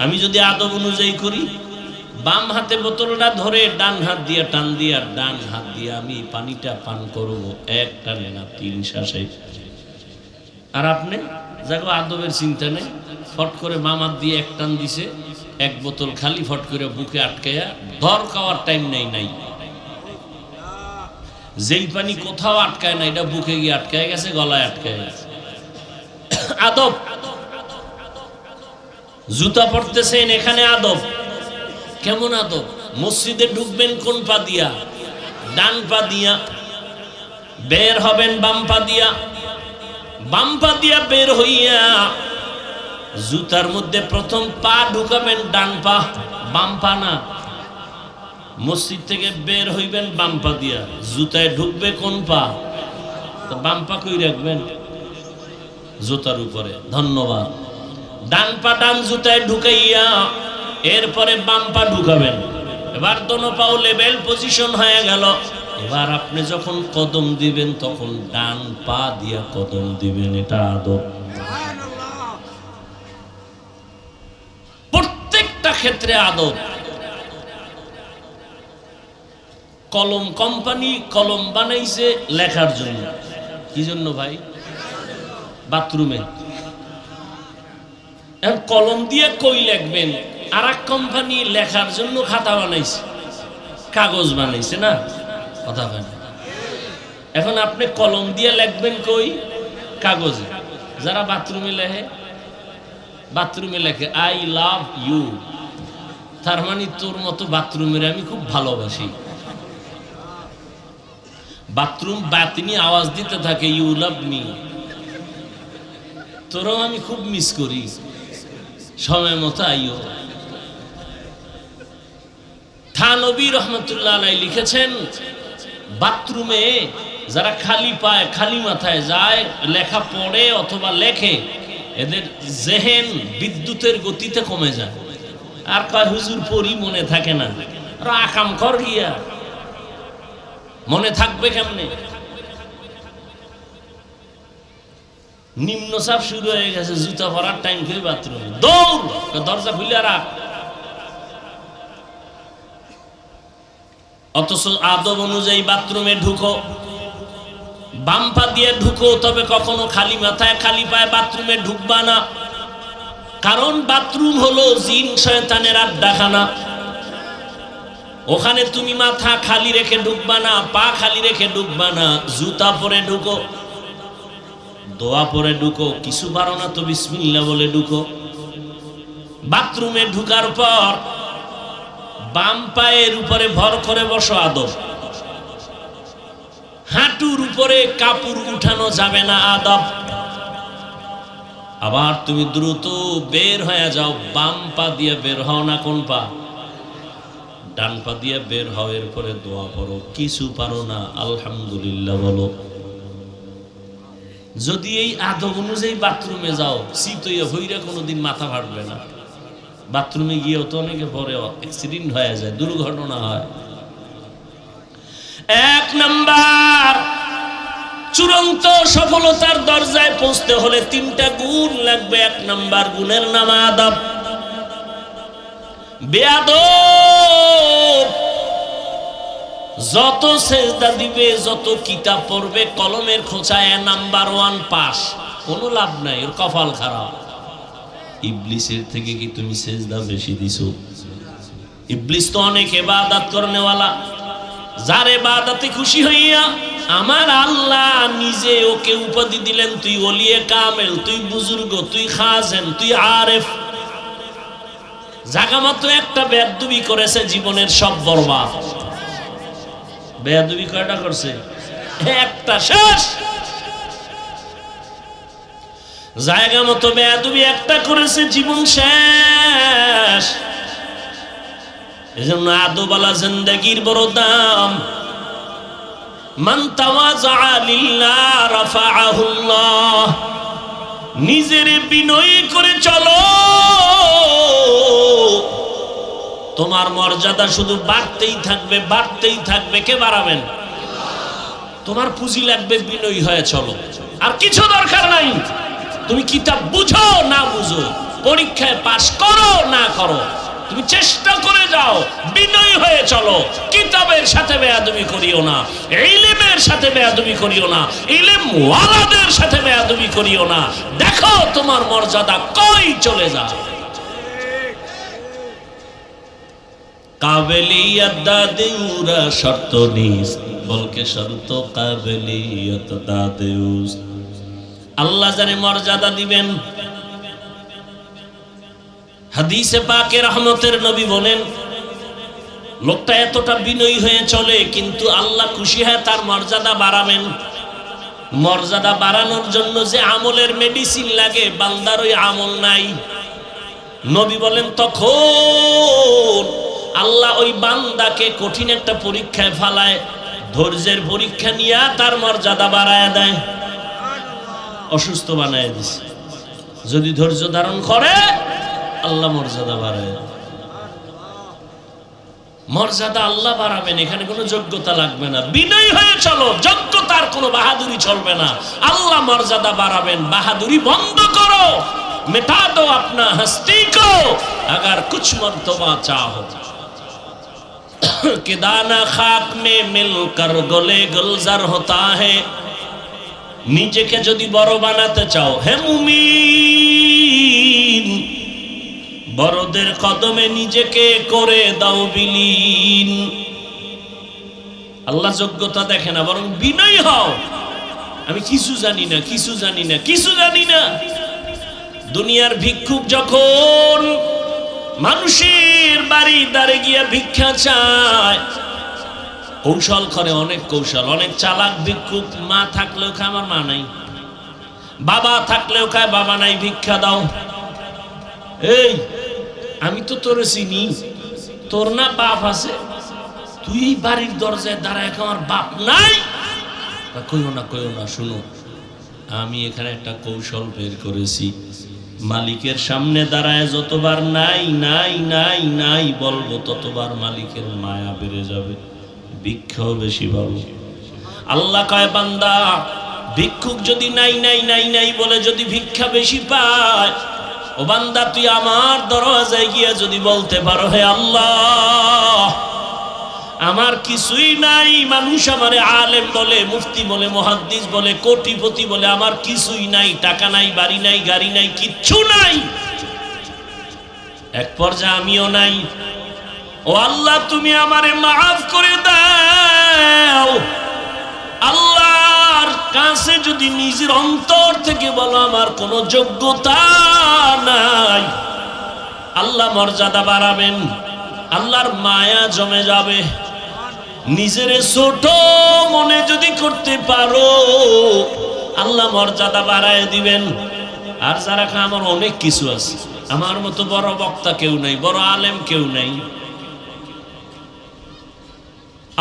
আমি যদি আদব অনুযায়ী করি, বাম হাতে বোতলটা ধরে ডান হাত দিয়ে টান দিয়া, ডান হাত দিয়ে আমি পানিটা পান করব, এক টানে না, 3 শ্বাসে। আর আপনি যাকে আদবের চিন্তা নেই, ফট করে বাম হাত দিয়ে এক টান দিছে, এক বোতল খালি, ফট করে বুকে আটকাইয়া, ধর খাওয়ার টাইম নাই। যেই পানি কোথাও আটকায় না, এটা বুকে গিয়ে আটকায় গেছে, গলায় আটকায় গেছে। আদব। জুতা পরতেছেন, এখানে আদব। কেমন আদব? মসজিদে ঢুকবেন কোন পা দিয়া? ডান পা দিয়া। বের হবেন বাম পা দিয়া। বাম পা দিয়া বের হইয়া জুতার মধ্যে প্রথম পা ঢুকাবেন ডান পা, বাম পা না। মসজিদ থেকে বের হইবেন বাম পা দিয়া, জুতায় ঢুকবে কোন পা? বাম পা কই রাখবেন? জুতার উপরে। ধন্যবাদ। ডান পা ডান জুতায় ঢুকাইয়া এরপরে বাম পা ঢুকাবেন। এবার দোনো পাও লেভেল পজিশন হয়ে গেল। এবার আপনি যখন কদম দিবেন তখন ডান পা দিয়া কদম দিবেন। এটা আদব। প্রত্যেকটা ক্ষেত্রে আদব। কলম কোম্পানি কলম বানাইছে লেখার জন্য। কি জন্য ভাই? বাথরুমে। এখন কলম দিয়ে কই লিখবেন? আর এক কোম্পানি লেখার জন্য খাতা বানাইছে, কাগজ বানাইছে না? কথা বলেন। এখন আপনি কলম দিয়ে লিখবেন কই? কাগজে। যারা বাথরুমে লেখে, বাথরুমে লেখে আই লাভ ইউ, তার মানে তোর মতো বাথরুমের আমি খুব ভালোবাসি। বাথরুম বাতিনি আওয়াজ দিতে থাকে ইউ লাভ মি, তোরও আমি খুব মিস করি, সময় মতো আইও। থানবী রহমতুল্লাহ আলাইহি লিখেছেন, বাথরুমে যারা খালি পায় খালি মাথায় যায় লেখা পড়ে অথবা লেখে, এদের জেহেন বিদ্যুতের গতিতে কমে যায়। আর কয় হুজুর পড়ি মনে থাকে না। আর আকাম কর গিয়া মনে থাকবে কেমনে? নিম্নচাপ শুরু হয়ে গেছে, জুতা পরার টাইম খেয়ে বাথরুমে দৌড়, দরজা খুলে রাখ। অথচ আদব অনুযায়ী বাথরুমে ঢুকো, বাম পা দিয়ে ঢুকো, তবে কখনো খালি মাথায় খালি পায়ে বাথরুমে ঢুকবা না। কারণ বাথরুম হলো জিন শয়তানের আড্ডাখানা। ওখানে তুমি মাথা খালি রেখে ঢুকবা না, পা খালি রেখে ঢুকবা না। জুতা পরে ঢুকো, দোয়া পরে ঢুকো, কিছু পারো না তো বিসমিল্লাহ বলে ঢুকো। বাথরুমে ঢুকার পর বাম পায়ের উপরে ভর করে বসো, আদব। হাঁটুর উপরে কাপড় উঠানো যাবে না, আদব। আবার তুমি দ্রুত বের হয়ে যাও, বাম পা দিয়ে বের হও না কোন পা? ডান পা দিয়ে বের হও। এরপরে দোয়া পড়ো, কিছু পারো না আলহামদুলিল্লাহ বলো। যদি এই আদব অনুযায়ী বাথরুমে যাও, শীতইয়া হইরা কোনোদিন মাথা ফাটবে না। বাথরুমে গিয়েও তো অনেকে পরে অ্যাক্সিডেন্ট হয়ে যায়, দুর্ঘটনা হয়। এক নাম্বার, চূড়ান্ত সফলতার দরজায় পৌঁছতে হলে তিনটা গুণ লাগবে। এক নাম্বার গুণের নাম আদব। বেয়াদব যত সেজদা দিবে, যত কিতাব পড়বে, কলমের খোঁচায় নাম্বার 1 পাস, কোনো লাভ নাই, ওর কপাল খারাপ। ইবলিসের থেকে কি তুমি সেজদা বেশি দিছো? ইবলিস তো অনেক ইবাদত করনেওয়ালা, যার ইবাদতে খুশি হইয়া আমার আল্লাহ নিজে ওকে উপাধি দিলেন, তুই ওলিয়ে কামেল, তুই বুজুর্গ, তুই খাজেন, তুই আরেফ। জাগা মাত্র একটা বেয়াদবি করেছে, জীবনের সব বরবাদ। বেয়াদবি কয়টা করছে? একটা, শেষ। জায়গা মতো বেয়াদবি একটা করেছে, জীবন শেষ। এজন্য আদবওয়ালা জিন্দেগির বড় দাম। মান তাওয়াযা লিল্লাহ রাফাআহুল্লাহ। নিজের বিনয়ী করে চলো, তোমার মর্যাদা শুধু বাড়তেই থাকবে, বাড়তেই থাকবে। কে বাড়াবেন? তোমার পুঁজি লাগবে, বিনয়ী হয়ে চলো, আর কিছু দরকার নাই। তুমি কিতাব বুঝো না বুঝো, পরীক্ষায় পাশ করো না করো, তুমি চেষ্টা করে যাও, বিনয়ী হয়ে চলো। কিতাবের সাথে বেয়াদবি করিও না, ইলমের সাথে বেয়াদবি করিও না, ইলম ওয়ালাদের সাথে বেয়াদবি করিও না। দেখো তোমার মর্যাদা কই চলে যায়। কাবেলিয়ত দাদেউরা শর্ত নিস, বলকে শর্ত কাবেলিয়ত দাদেউস। আল্লাহ জানে মর্যাদা দিবেন। হাদিসে পাকে রহমতের নবী বলেন, লোকটা এতটা বিনয়ী হয়ে চলে, কিন্তু আল্লাহ খুশি হয় তার মর্যাদা বাড়াবেন। মর্যাদা বাড়ানোর জন্য যে আমলের মেডিসিন লাগে, বান্দার ওই আমল নাই। নবী বলেন তখন আল্লাহ ওই বান্দাকে কঠিন একটা পরীক্ষায় ফালায়, ধৈর্যের পরীক্ষা নিয়ে তার মর্যাদা বাড়ায় দেয়, অসুস্থ বানায় দিছে। যদি ধৈর্য ধারণ করে আল্লাহ মর্যাদা বাড়ায়। মর্যাদা আল্লাহ বাড়াবেন, এখানে কোনো যোগ্যতা লাগবে না। বিনয়ী হয়ে চলো, যোগ্যতার কোনো বাহাদুরি চলবে না। আল্লাহ মর্যাদা বাড়াবেন, বাহাদুরি বন্ধ করো। मिटा दो अपना हस्ती को अगर कुछ मर्तबा चाहो कि दाना खाक में मिलकर गले गुलजार होता है। নিজেকে যদি বড় বানাতে চাও হে মুমিন, বড়দের কদমে নিজেকে করে দাও বিলীন। আল্লাহ যোগ্যতা দেখে না, বরং বিনয়ী হও। আমি কিছু জানি না, কিছু জানি না, কিছু জানি না। দুনিয়ার ভিক্ষুক যখন মানুষের বাড়ি দ্বারে গিয়ে ভিক্ষা চায়, কৌশল করে, অনেক কৌশল, অনেক চালাক ভিক্ষুক। মা থাকলেও খায় আমার মা নাই, বাবা থাকলেও খায় বাবা নাই, ভিক্ষা দাও। এই আমি তো তোরে চিনি, তোর না বাপ আছে, তুই এই বাড়ির দরজায় দাঁড়ায় আমার বাপ নাই। কইও না, কইও না, শুনো আমি এখানে একটা কৌশল বের করেছি। মালিকের সামনে দাঁড়ায় যতবার নাই নাই নাই নাই বলবো, ততবার মালিকের মায়া বেড়ে যাবে, ভিক্ষাও বেশি পাবো। আল্লাহ কয় বান্দা, ভিক্ষুক যদি নাই নাই নাই নাই বলে যদি ভিক্ষা বেশি পায়, ও বান্দা তুই আমার দরজায় গিয়ে যদি বলতে পারো হে আল্লাহ আমার কিছুই নাই, মানুষ আমারে আলেম বলে, মুফতি বলে, মুহাদ্দিস বলে, কোটিপতি বলে, আমার কিছুই নাই, টাকা নাই, বাড়ি নাই, গাড়ি নাই, কিচ্ছু নাই, এক পর্যায়ে আমিও নাই। ও আল্লাহ তুমি আমারে মাফ করে দাও। আল্লাহর কাছে যদি নিজের অন্তর থেকে বলো আমার কোনো যোগ্যতা নাই, আল্লাহ মর্যাদা বাড়াবেন, আল্লাহর মায়া জমে যাবে। নিজের ছোট মনে যদি করতে পারো আল্লাহ মর্যাদা বাড়ায় দিবেন। আর যারা আমার অনেক কিছু আছে, আমার মতো বড় বক্তা কেউ নাই, বড় আলেম কেউ নাই,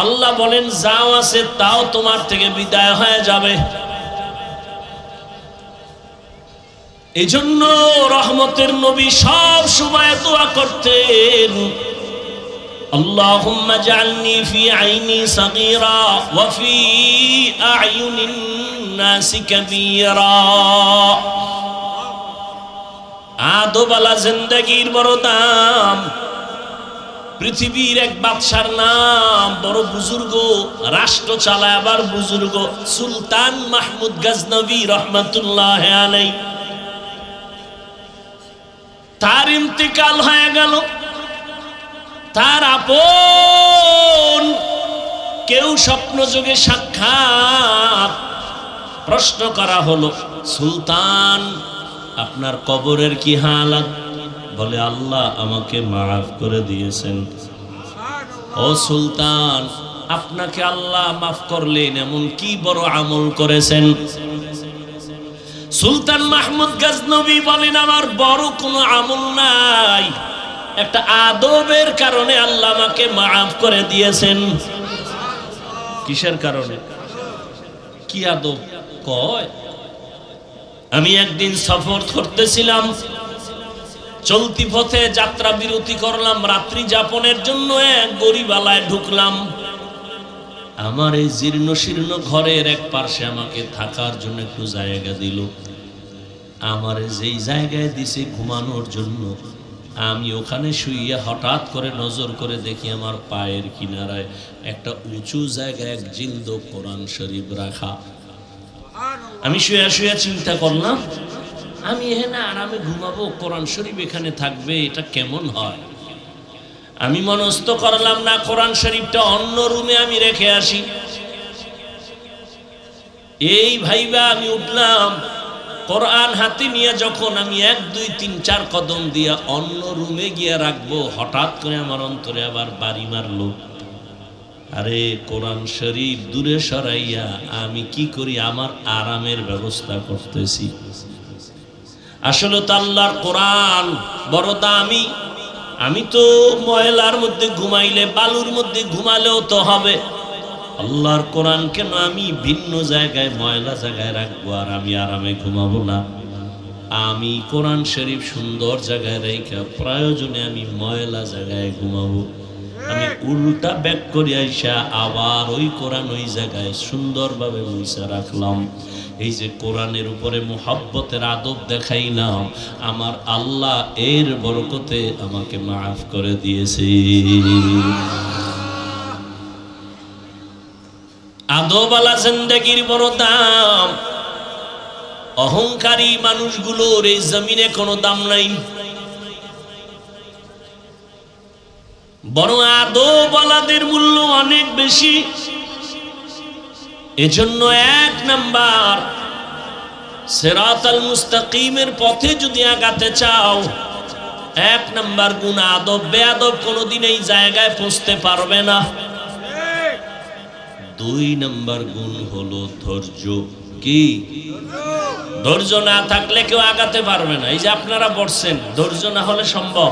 আল্লাহ বলেন যাও আছে তাও তোমার থেকে বিদায় হয়ে যাবে। এজন্য রহমতের নবী সব সময় দোয়া করতেন, اللهم اجعلني في عيني صغيرا وفي أعين الناس كبيرا। আদোবালা জিন্দেগির বড় দাম। পৃথিবীর এক বাদশার নাম, বড় বুজুর্গ, রাষ্ট্র চালায় আবার বুজুর্গ, সুলতান মাহমুদ গজনবী রহমতুল্লাহ আলাইহি। তার ইন্তেকাল হয়ে গেল। তার আপন কেউ স্বপ্ন যোগে সাক্ষাৎ, প্রশ্ন করা হলো সুলতান আপনার কবরের কি হালাত? বলে আল্লাহ আমাকে মাফ করে দিয়েছেন। ও সুলতান আপনাকে আল্লাহ মাফ করলেন, এমন কি বড় আমল করেছেন? সুলতান মাহমুদ গজনবী বলেন আমার বড় কোনো আমল নাই, একটা আদবের কারণে আল্লাহ আমাকে মাফ করে দিয়েছেন। কিসের কারণে? কি আদব? কয় আমি একদিন সফর করতেছিলাম, চলতি পথে যাত্রা বিরতি করলাম, রাত্রি যাপনের জন্য এক গরিবালায় ঢুকলাম। আমার এই জীর্ণ শীর্ণ ঘরের এক পাশে আমাকে থাকার জন্য একটু জায়গা দিল। আমার যেই জায়গায় দিছে ঘুমানোর জন্য, আমি ওখানে শুইয়া হঠাৎ করে নজর করে দেখি আমার পায়ের কিনারায় একটা উঁচু জায়গায় এক জিলদ কোরআন শরীফ রাখা। আমি শুয়ে শুয়ে চিন্তা করলাম আমি এখানে আরামে ঘুমাবো, কোরআন শরীফ এখানে থাকবে, এটা কেমন হয়? আমি মনস্থ করলাম না, কোরআন শরীফটা অন্য রুমে আমি রেখে আসি। এই ভাইবা আমি উঠলাম, কোরআন হাতে নিয়ে যখন আমি 1 2 3 4 কদম দিয়া অন্য রুমে গিয়ে রাখবো, হঠাৎ করে আমার অন্তরে আবার বাড়ি মারলো। আরে কোরআন শরীফ দূরে সরাইয়া আমি কি করি, আমার আরামের ব্যবস্থা করতেছি। আসলে তো আল্লাহর কোরআন বড় দামি। আমি তো ময়লার মধ্যে ঘুমাইলে, বালুর মধ্যে ঘুমালেও তো হবে। আল্লাহর কোরআন কেন আমি ভিন্ন জায়গায় ময়লা জায়গায় রাখবো আর আমি আরামে ঘুমাবো না? আমি কোরআন শরীফ সুন্দর জায়গায় রেখে প্রয়োজনে আমি ময়লা জায়গায় ঘুমাবো। আমি উল্টা ব্যাক করে আইসা আবার ওই কোরআন ওই জায়গায় সুন্দরভাবে মুইসা রাখলাম। এই যে কোরআনের উপরে মুহাব্বতের আদব দেখাইলাম, আমার আল্লাহ এর বরকতে আমাকে মাফ করে দিয়েছে। আদবওয়ালা জিন্দেগির বড় দাম। অহংকারী মানুষগুলোর এই জমিনে কোনো দাম নাই, বরং আদবওয়ালাদের মূল্য অনেক বেশি। এজন্য 1 নাম্বার, সিরাতাল মুস্তাকিমের পথে যদি আগাতে চাও, 1 নাম্বার গুণ আদব। বেয়াদব কোনোদিন এই জায়গায় পৌঁছতে পারবে না। 2 নাম্বার গুণ হলো ধৈর্য। কি? ধৈর্য না থাকলে কেউ আগাতে পারবে না। এই যে আপনারা বসছেন, ধৈর্য না হলে সম্ভব?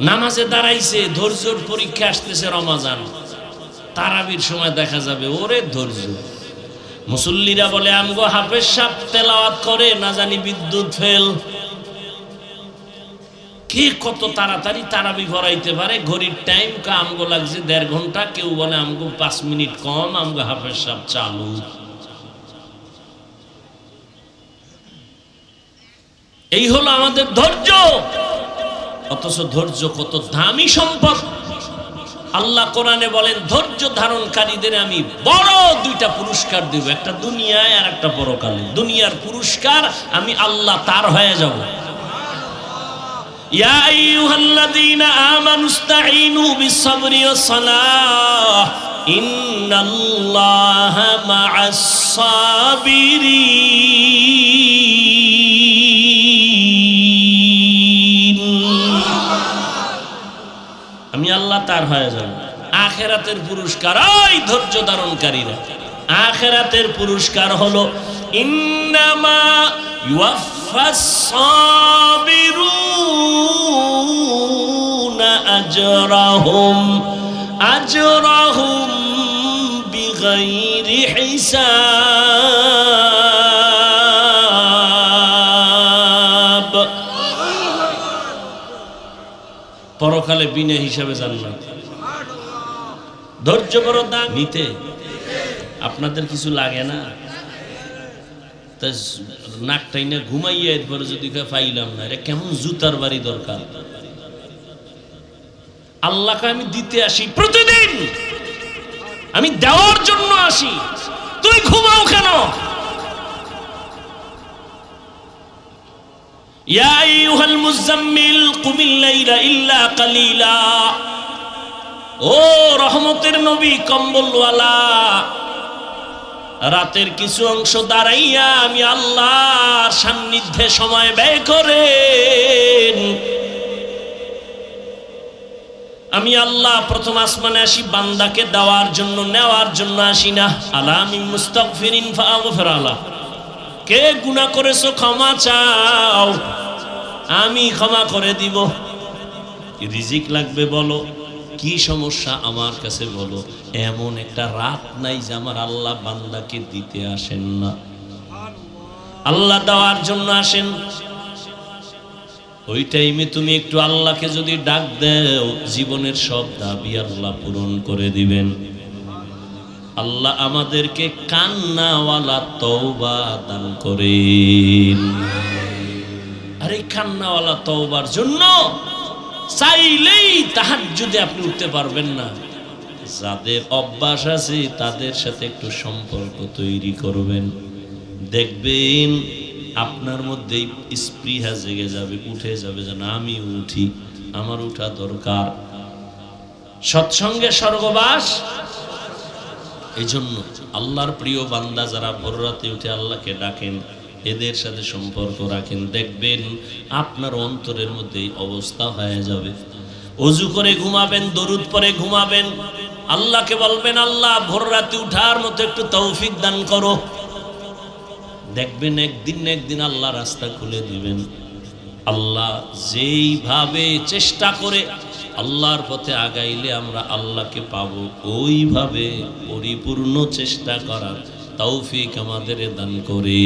নামাজে দাঁড়াইছে, ধৈর্যর পরীক্ষা আসতেছে, রমাজান তারাবির সময় দেখা যাবে ওরে ধৈর্য। মুসল্লিরা বলে আমগো হাফেজ সাহেব তেলাওয়াত করে না জানি বিদ্যুৎ ফেল। কে কত তাড়াতাড়ি তারাবি ভরাইতে পারে, ঘড়ির টাইম কা আমগো লাগছে 1.5 ঘন্টা, কেউ বলে আমগো 5 মিনিট কম, আমগো হাফেজ সাহেব চালু। এই হলো আমাদের ধৈর্য। অথচ ধৈর্য কত দামি সম্পদ। আল্লাহ কোরআনে বলেন ধৈর্য ধারণকারীদের আমি বড় 2টা পুরস্কার দেব, একটা দুনিয়ায় আর একটা পরকালে। দুনিয়ার পুরস্কার আমি আল্লাহ তার হয়ে যাব। ইয়া আইয়ুহাল্লাযীনা আমানুস্তাঈনু বিস-সাবরি ওয়াস-সালাহ ইন্নাল্লাহা মা'আস-সাবিরিন। আমি আল্লাহ তার হয়ে যাব। আখিরাতের পুরস্কার ওই ধৈর্য ধারণকারীরা। আখিরাতের পুরস্কার হলো ইন্নামা ইউওয়াফাস-সাবিরুনা আজরাহুম বিগাইরি হিসাব। পরকালে বিনা হিসাবে জান্নাত। ধৈর্য বড় দাম। নিতে আপনাদের কিছু লাগে না? তা নাকটাই না ঘুমাইয়া এরপরে যদি পাইলাম না, এটা কেমন জুতার বাড়ি দরকার। আল্লাহকে আমি দিতে আসি প্রতিদিন, আমি দেওয়ার জন্য আসি। তুই ঘুমাও কেন? ইয়া আইয়ুহাল মুযাম্মিল কুমিল লাইলা ইল্লা কালিলা। ও রহমতের নবী, কম্বলওয়ালা, রাতের কিছু অংশ দাঁড়াইয়া আমি আল্লাহর সান্নিধ্যে সময় ব্যয় করেন। আমি আল্লাহ প্রথম আসমানে আসি বান্দাকে দেওয়ার জন্য, নেওয়ার জন্য আসি না। আলামি মুস্তাগফিরিন ফাগফির আলা। কে গুনাহ করেছো ক্ষমা চাও, আমি ক্ষমা করে দিব। রিজিক লাগবে বলো, কি সমস্যা আমার কাছে বলো। এমন একটা রাত নাই যে আমার আল্লাহ বান্দাকে দিতে আসেন না। আল্লাহ দেওয়ার জন্য আসেন। ওই টাইমে তুমি একটু আল্লাহকে যদি ডাক দাও, জীবনের সব দাবি আল্লাহ পূরণ করে দিবেন। আল্লাহ আমাদেরকে কান্নাওয়ালা তওবা দান করেন। আর এই কান্নাওয়ালা তওবার জন্য চাইলেই তাহাজ্জুদে আপনি উঠতে পারবেন না। যাদের অভ্যাস আছে তাদের সাথে একটু সম্পর্ক তৈরি করবেন, দেখবেন আপনার মধ্যে স্পৃহা জেগে যাবে, উঠে যাবে যে না আমি উঠি, আমার উঠা দরকার। সৎসঙ্গে স্বর্গবাস। এই জন্য আল্লাহর প্রিয় বান্দা যারা ভোর রাতে উঠে আল্লাহকে ডাকেন, এদের সাথে সম্পর্ক রাখেন, দেখবেন আপনার অন্তরের মধ্যে এই অবস্থা হয়ে যাবে। ওযু করে ঘুমাবেন, দরুদ পড়ে ঘুমাবেন, আল্লাহকে বলবেন আল্লাহ ভোর রাতে উঠার মতো একটু তৌফিক দান করো। দেখবেন একদিন না একদিন আল্লাহ রাস্তা খুলে দিবেন। আল্লাহ যেইভাবে চেষ্টা করে আল্লাহর পথে আগাইলে আমরা আল্লাহকে পাবো, ওইভাবে পরিপূর্ণ চেষ্টা করার তৌফিক আমাদের দান করে।